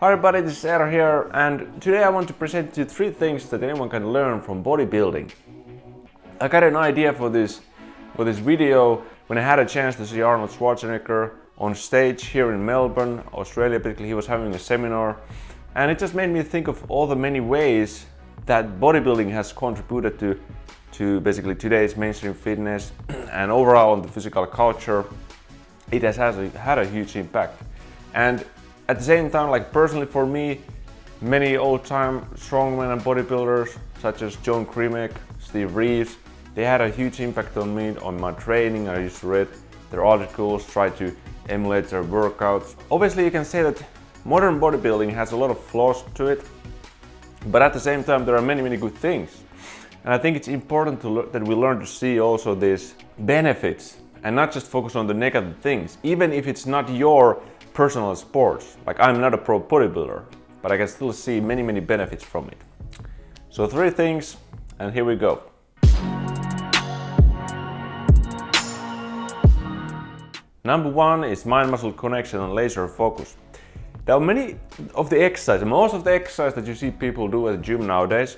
Hi everybody, this is Eero here, and today I want to present you 3 things that anyone can learn from bodybuilding. I got an idea for this video when I had a chance to see Arnold Schwarzenegger on stage here in Melbourne, Australia. Basically, he was having a seminar, and it just made me think of all the many ways that bodybuilding has contributed to basically today's mainstream fitness and overall on the physical culture. It has had a huge impact. And at the same time, like personally for me, many old-time strongmen and bodybuilders such as John Crimek, Steve Reeves, they had a huge impact on me, on my training. I used to read their articles, try to emulate their workouts. Obviously you can say that modern bodybuilding has a lot of flaws to it, but at the same time there are many good things. And I think it's important that we learn to see also these benefits and not just focus on the negative things, even if it's not your personal sports. Like, I'm not a pro bodybuilder, but I can still see many benefits from it. So 3 things, and here we go. Number 1 is mind-muscle connection and laser focus. There are many of the exercises, most of the exercises that you see people do at the gym nowadays,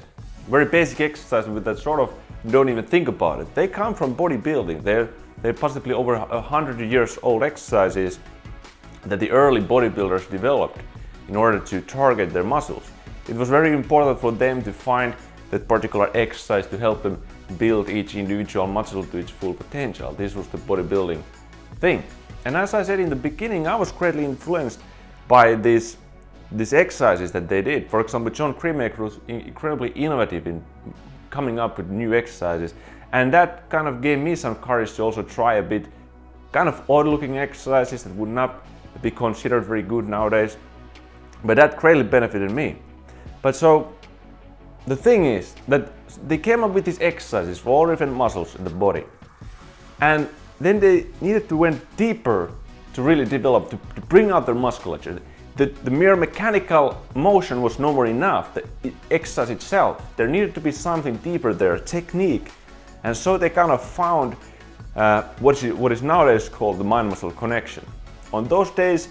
very basic exercises with that sort of don't even think about it. They come from bodybuilding. They're possibly over 100 years old exercises that the early bodybuilders developed in order to target their muscles. It was very important for them to find that particular exercise to help them build each individual muscle to its full potential. This was the bodybuilding thing. And as I said in the beginning, I was greatly influenced by these exercises that they did. For example, John Crimek was incredibly innovative in coming up with new exercises, and that kind of gave me some courage to also try a bit kind of odd looking exercises that would not be considered very good nowadays, but that greatly benefited me. But so the thing is that they came up with these exercises for all different muscles in the body, and then they needed to went deeper to really develop, to bring out their musculature. The mere mechanical motion was no more enough, the exercise itself. There needed to be something deeper there, technique. And so they kind of found what is nowadays called the mind-muscle connection. On those days,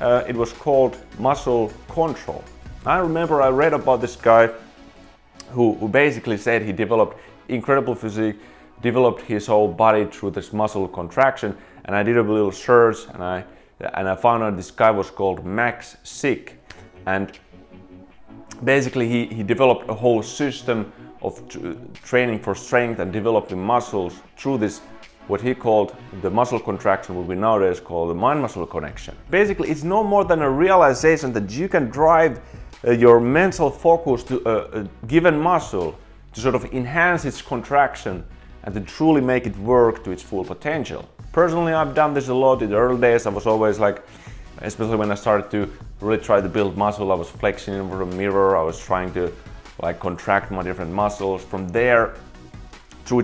it was called muscle control. I remember I read about this guy who basically said he developed incredible physique, developed his whole body through this muscle contraction, and I did a little search and I found out this guy was called Max Sick, and basically he developed a whole system of training for strength and developing muscles through this, what he called the muscle contraction, what we nowadays call the mind-muscle connection. Basically, it's no more than a realization that you can drive your mental focus to a given muscle to sort of enhance its contraction and to truly make it work to its full potential. Personally, I've done this a lot. In the early days, I was always like, especially when I started to really try to build muscle, I was flexing in front of a mirror, I was trying to like contract my different muscles. From there, through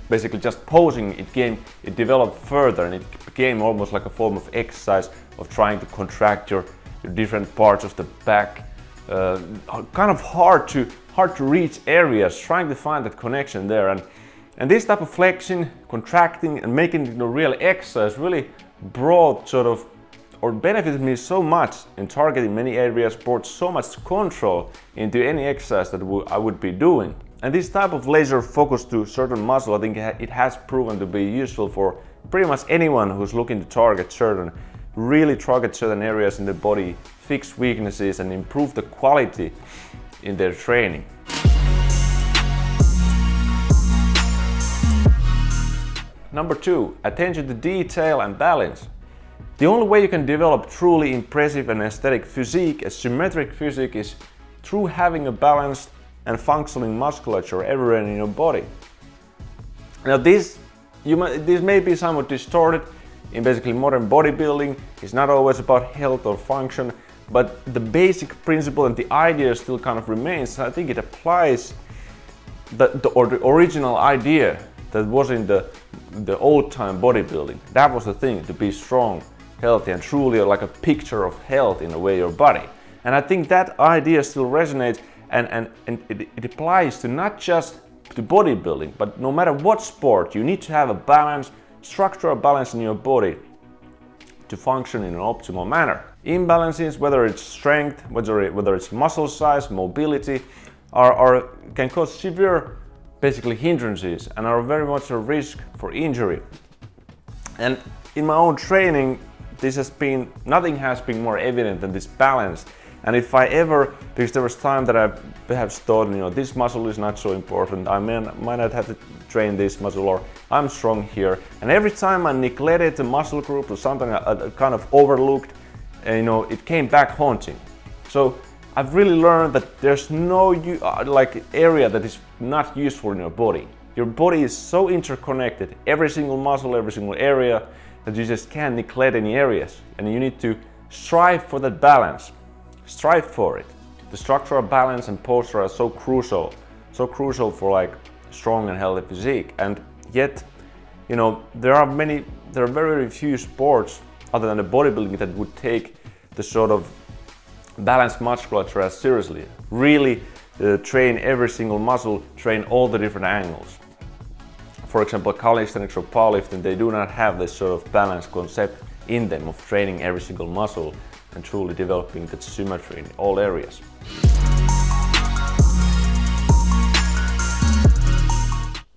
basically just posing, it developed further, and it became almost like a form of exercise of trying to contract your different parts of the back, kind of hard to reach areas, trying to find that connection there. And this type of flexing, contracting, and making it a real exercise really brought or benefited me so much in targeting many areas, brought so much control into any exercise that I would be doing. And this type of laser focus to certain muscle, I think it has proven to be useful for pretty much anyone who's looking to really target certain areas in the body, fix weaknesses, and improve the quality in their training. Number 2, attention to detail and balance. The only way you can develop truly impressive and aesthetic physique, a symmetric physique, is through having a balanced and functioning musculature everywhere in your body. Now this may be somewhat distorted in basically modern bodybuilding. It's not always about health or function, but the basic principle and the idea still kind of remains. I think it applies the original idea that was in the old-time bodybuilding. That was the thing, to be strong, healthy, and truly like a picture of health in a way, your body. And I think that idea still resonates, and it applies to not just to bodybuilding, but no matter what sport, you need to have a balance, structural balance in your body to function in an optimal manner. Imbalances, whether it's strength, whether it's muscle size, mobility, can cause severe basically hindrances and are very much a risk for injury. And in my own training, nothing has been more evident than this balance. And if I ever, because there was time that I perhaps thought, this muscle is not so important, I might not have to train this muscle, or I'm strong here. And every time I neglected the muscle group or something I kind of overlooked, it came back haunting. So I've really learned that there's no area that is not useful in your body. Your body is so interconnected, every single muscle, every single area, that you just can't neglect any areas. And you need to strive for that balance. Strive for it. The structural balance and posture are so crucial for strong and healthy physique. And yet, there are very few sports other than the bodybuilding that would take the sort of balanced musculature as seriously. Really train every single muscle, train all the different angles. For example, calisthenics or powerlifting, they do not have this sort of balance concept in them of training every single muscle and truly developing that symmetry in all areas.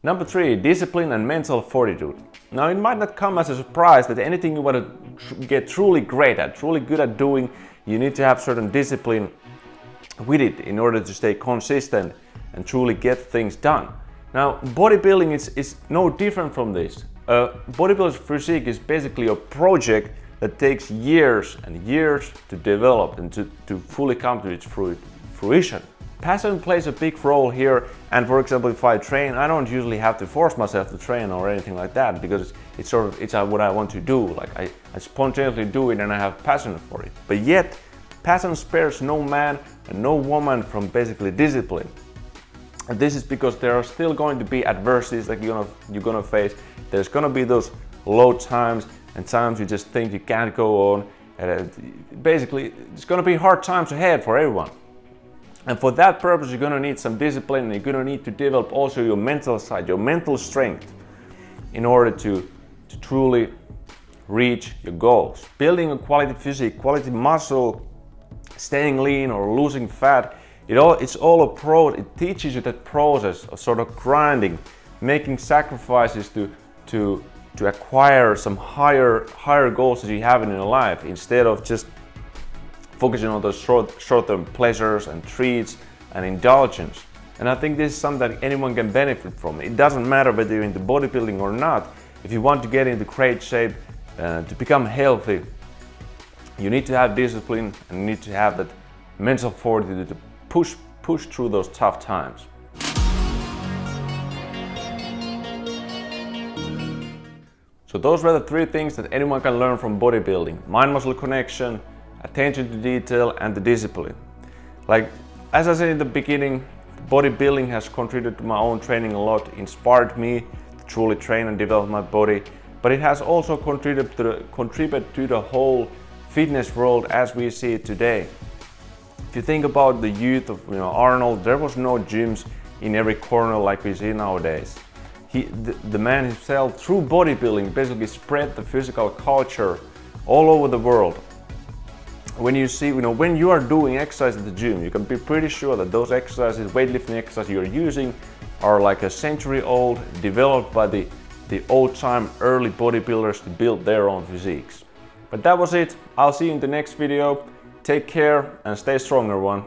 Number 3, discipline and mental fortitude. Now, it might not come as a surprise that anything you want to get truly great at, truly good at doing, you need to have certain discipline with it in order to stay consistent and truly get things done. Now, bodybuilding is no different from this. Bodybuilder's physique is basically a project that takes years and years to develop and to fully come to its fruition. Passion plays a big role here, and for example, if I train, I don't usually have to force myself to train or anything like that, because it's what I want to do. Like I spontaneously do it and I have passion for it. But yet, passion spares no man and no woman from basically discipline. And this is because there are still going to be adversities that you're gonna face. There's gonna be those low times and times you just think you can't go on. And basically, it's gonna be hard times ahead for everyone. And for that purpose, you're gonna need some discipline, and you're gonna need to develop also your mental side, your mental strength, in order to truly reach your goals. Building a quality physique, quality muscle, staying lean or losing fat, it's all it teaches you that process of sort of grinding, making sacrifices to acquire some higher goals that you have in your life, instead of just focusing on those short-term pleasures and treats and indulgence. And I think this is something that anyone can benefit from. It doesn't matter whether you're into bodybuilding or not. If you want to get into great shape, to become healthy, you need to have discipline and you need to have that mental fortitude to push through those tough times. So those were the 3 things that anyone can learn from bodybuilding: mind-muscle connection, attention to detail, and the discipline. Like, as I said in the beginning, bodybuilding has contributed to my own training a lot, inspired me to truly train and develop my body, but it has also contributed to the whole fitness world as we see it today. If you think about the youth of Arnold, there was no gyms in every corner like we see nowadays. The man himself, through bodybuilding, basically spread the physical culture all over the world. When you see, when you are doing exercise at the gym, you can be pretty sure that those exercises, weightlifting exercises you're using, are like a century old, developed by the old-time early bodybuilders to build their own physiques. But that was it. I'll see you in the next video. Take care and stay strong, everyone.